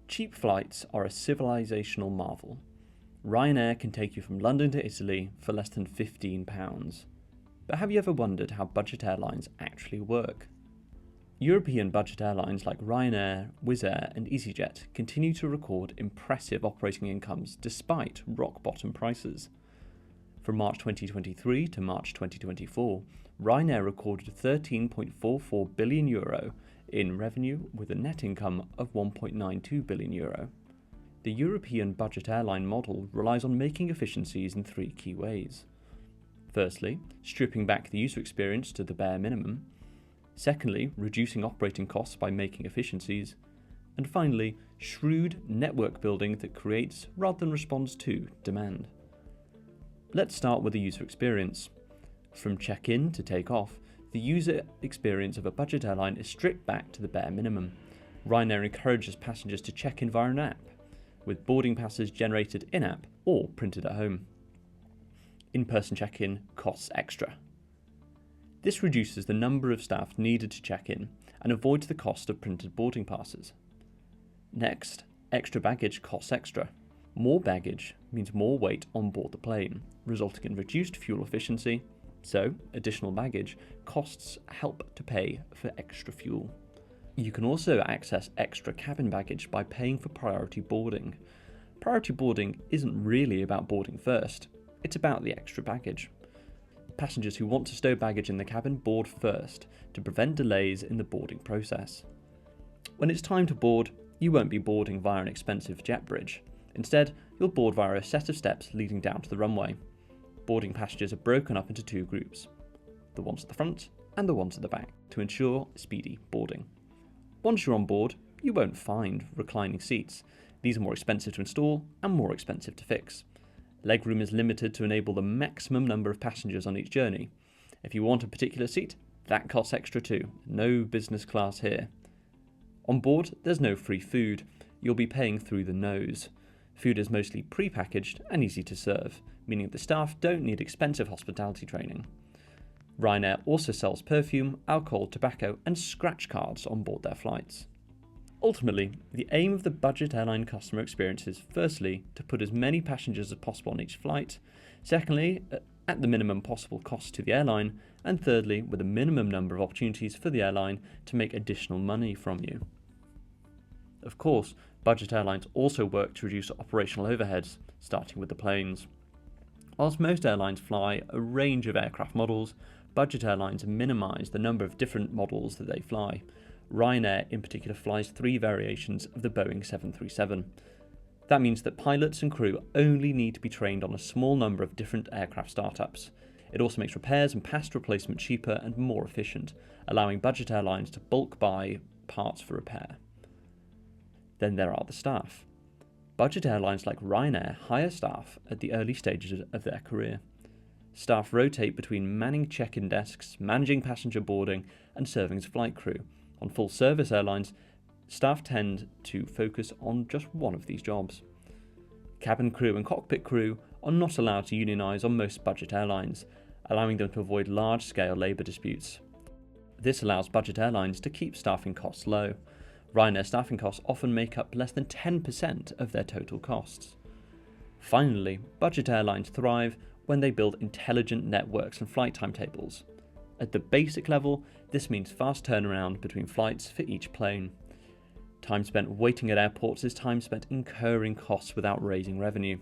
Cheap flights are a civilizational marvel. Ryanair can take you from London to Italy for less than £15. But have you ever wondered how budget airlines actually work? European budget airlines like Ryanair, WizzAir and EasyJet continue to record impressive operating incomes despite rock-bottom prices. From March 2023 to March 2024, Ryanair recorded €13.44 billion in revenue with a net income of €1.92 billion. The European budget airline model relies on making efficiencies in three key ways. Firstly, stripping back the user experience to the bare minimum. Secondly, reducing operating costs by making efficiencies. And finally, shrewd network building that creates rather than responds to demand. Let's start with the user experience. From check-in to take-off, the user experience of a budget airline is stripped back to the bare minimum. Ryanair encourages passengers to check in via an app, with boarding passes generated in-app or printed at home. In-person check-in costs extra. This reduces the number of staff needed to check in and avoids the cost of printed boarding passes. Next, extra baggage costs extra. More baggage means more weight on board the plane, resulting in reduced fuel efficiency, so additional baggage costs help to pay for extra fuel. You can also access extra cabin baggage by paying for priority boarding. Priority boarding isn't really about boarding first, it's about the extra baggage. Passengers who want to stow baggage in the cabin board first to prevent delays in the boarding process. When it's time to board, you won't be boarding via an expensive jet bridge. Instead, you'll board via a set of steps leading down to the runway. Boarding passengers are broken up into two groups, the ones at the front and the ones at the back, to ensure speedy boarding. Once you're on board, you won't find reclining seats. These are more expensive to install and more expensive to fix. Legroom is limited to enable the maximum number of passengers on each journey. If you want a particular seat, that costs extra too. No business class here. On board, there's no free food. You'll be paying through the nose. Food is mostly pre-packaged and easy to serve, meaning the staff don't need expensive hospitality training. Ryanair also sells perfume, alcohol, tobacco and scratch cards on board their flights. Ultimately, the aim of the budget airline customer experience is firstly to put as many passengers as possible on each flight, secondly at the minimum possible cost to the airline, and thirdly with a minimum number of opportunities for the airline to make additional money from you. Of course, budget airlines also work to reduce operational overheads, starting with the planes. Whilst most airlines fly a range of aircraft models, budget airlines minimise the number of different models that they fly. Ryanair in particular flies 3 variations of the Boeing 737. That means that pilots and crew only need to be trained on a small number of different aircraft startups. It also makes repairs and past replacement cheaper and more efficient, allowing budget airlines to bulk buy parts for repair. Then there are the staff. Budget airlines like Ryanair hire staff at the early stages of their career. Staff rotate between manning check-in desks, managing passenger boarding, and serving as flight crew. On full-service airlines, staff tend to focus on just one of these jobs. Cabin crew and cockpit crew are not allowed to unionise on most budget airlines, allowing them to avoid large-scale labour disputes. This allows budget airlines to keep staffing costs low. Ryanair staffing costs often make up less than 10% of their total costs. Finally, budget airlines thrive when they build intelligent networks and flight timetables. At the basic level, this means fast turnaround between flights for each plane. Time spent waiting at airports is time spent incurring costs without raising revenue.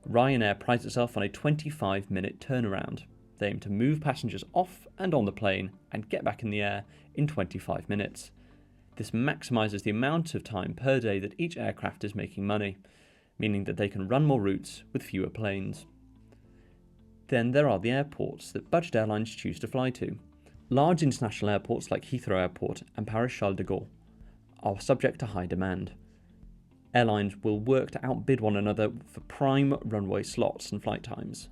Ryanair prides itself on a 25-minute turnaround. They aim to move passengers off and on the plane and get back in the air in 25 minutes. This maximises the amount of time per day that each aircraft is making money, meaning that they can run more routes with fewer planes. Then there are the airports that budget airlines choose to fly to. Large international airports like Heathrow Airport and Paris-Charles de Gaulle are subject to high demand. Airlines will work to outbid one another for prime runway slots and flight times.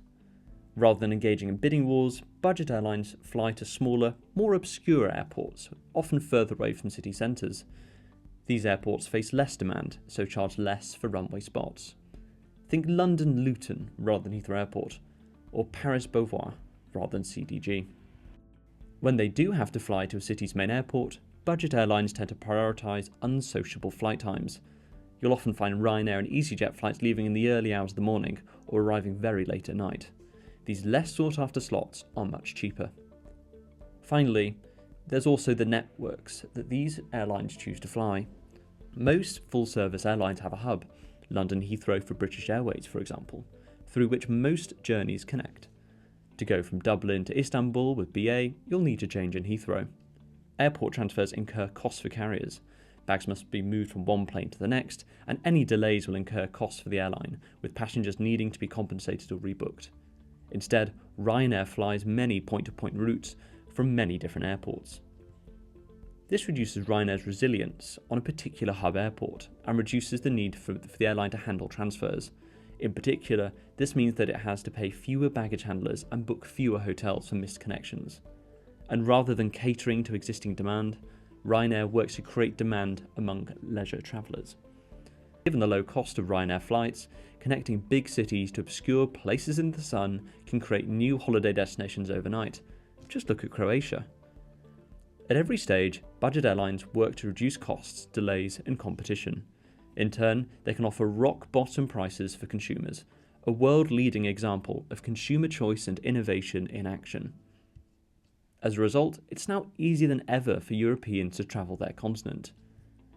Rather than engaging in bidding wars, budget airlines fly to smaller, more obscure airports, often further away from city centres. These airports face less demand, so charge less for runway spots. Think London Luton rather than Heathrow Airport, or Paris Beauvoir rather than CDG. When they do have to fly to a city's main airport, budget airlines tend to prioritise unsociable flight times. You'll often find Ryanair and EasyJet flights leaving in the early hours of the morning or arriving very late at night. These less sought after slots are much cheaper. Finally, there's also the networks that these airlines choose to fly. Most full-service airlines have a hub, London Heathrow for British Airways for example, through which most journeys connect. To go from Dublin to Istanbul with BA, you'll need to change in Heathrow. Airport transfers incur costs for carriers. Bags must be moved from one plane to the next, and any delays will incur costs for the airline, with passengers needing to be compensated or rebooked. Instead, Ryanair flies many point-to-point routes from many different airports. This reduces Ryanair's resilience on a particular hub airport and reduces the need for the airline to handle transfers. In particular, this means that it has to pay fewer baggage handlers and book fewer hotels for missed connections. And rather than catering to existing demand, Ryanair works to create demand among leisure travellers. Given the low cost of Ryanair flights, connecting big cities to obscure places in the sun can create new holiday destinations overnight. Just look at Croatia. At every stage, budget airlines work to reduce costs, delays, and competition. In turn, they can offer rock-bottom prices for consumers, a world-leading example of consumer choice and innovation in action. As a result, it's now easier than ever for Europeans to travel their continent.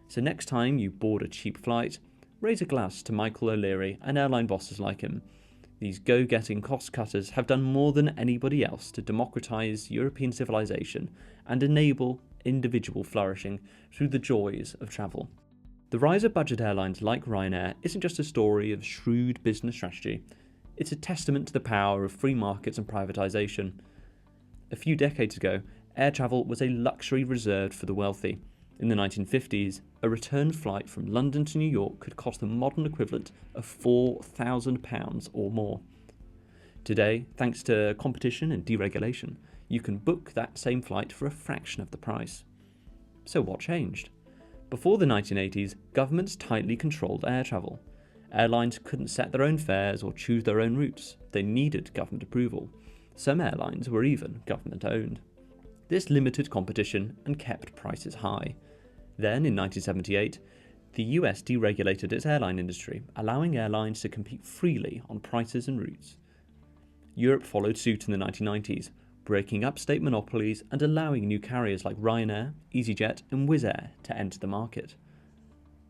So next time you board a cheap flight, raise a glass to Michael O'Leary and airline bosses like him. These go-getting cost-cutters have done more than anybody else to democratise European civilization and enable individual flourishing through the joys of travel. The rise of budget airlines like Ryanair isn't just a story of shrewd business strategy, it's a testament to the power of free markets and privatisation. A few decades ago, air travel was a luxury reserved for the wealthy. In the 1950s, a return flight from London to New York could cost the modern equivalent of £4,000 or more. Today, thanks to competition and deregulation, you can book that same flight for a fraction of the price. So what changed? Before the 1980s, governments tightly controlled air travel. Airlines couldn't set their own fares or choose their own routes. They needed government approval. Some airlines were even government-owned. This limited competition and kept prices high. Then, in 1978, the US deregulated its airline industry, allowing airlines to compete freely on prices and routes. Europe followed suit in the 1990s, breaking up state monopolies and allowing new carriers like Ryanair, EasyJet and WizzAir to enter the market.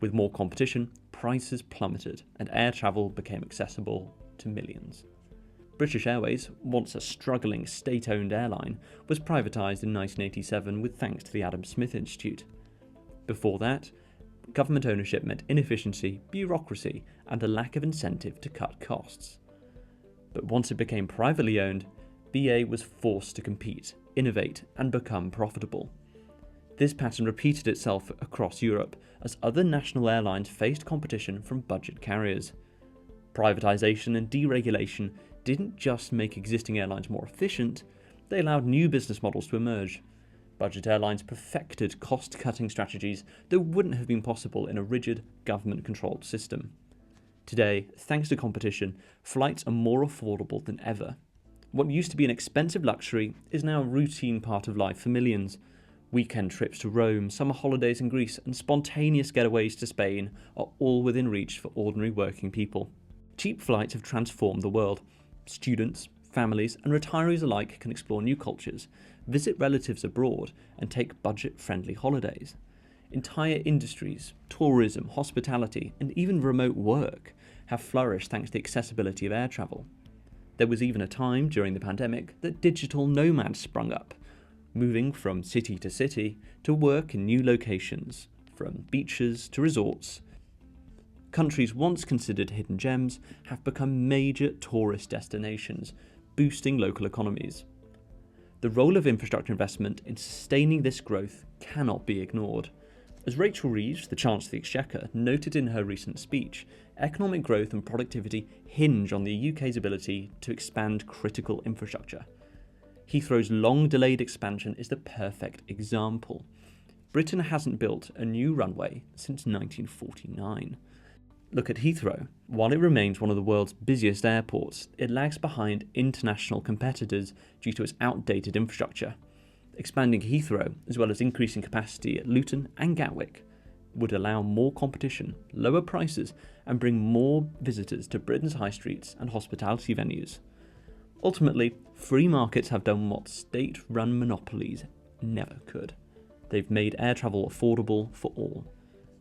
With more competition, prices plummeted and air travel became accessible to millions. British Airways, once a struggling state-owned airline, was privatised in 1987 with thanks to the Adam Smith Institute. Before that, government ownership meant inefficiency, bureaucracy, and a lack of incentive to cut costs. But once it became privately owned, BA was forced to compete, innovate, and become profitable. This pattern repeated itself across Europe as other national airlines faced competition from budget carriers. Privatisation and deregulation didn't just make existing airlines more efficient, they allowed new business models to emerge. Budget airlines perfected cost-cutting strategies that wouldn't have been possible in a rigid, government-controlled system. Today, thanks to competition, flights are more affordable than ever. What used to be an expensive luxury is now a routine part of life for millions. Weekend trips to Rome, summer holidays in Greece, and spontaneous getaways to Spain are all within reach for ordinary working people. Cheap flights have transformed the world. Students, families, and retirees alike can explore new cultures, visit relatives abroad, and take budget-friendly holidays. Entire industries, tourism, hospitality, and even remote work have flourished thanks to the accessibility of air travel. There was even a time during the pandemic that digital nomads sprung up, moving from city to city to work in new locations, from beaches to resorts. Countries once considered hidden gems have become major tourist destinations, boosting local economies. The role of infrastructure investment in sustaining this growth cannot be ignored. As Rachel Reeves, the Chancellor of the Exchequer, noted in her recent speech, economic growth and productivity hinge on the UK's ability to expand critical infrastructure. Heathrow's long-delayed expansion is the perfect example. Britain hasn't built a new runway since 1949. Look at Heathrow. While it remains one of the world's busiest airports, it lags behind international competitors due to its outdated infrastructure. Expanding Heathrow, as well as increasing capacity at Luton and Gatwick, would allow more competition, lower prices, and bring more visitors to Britain's high streets and hospitality venues. Ultimately, free markets have done what state-run monopolies never could. They've made air travel affordable for all.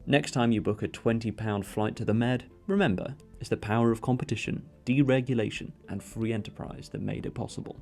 Next time you book a £20 flight to the Med, remember, it's the power of competition, deregulation, and free enterprise that made it possible.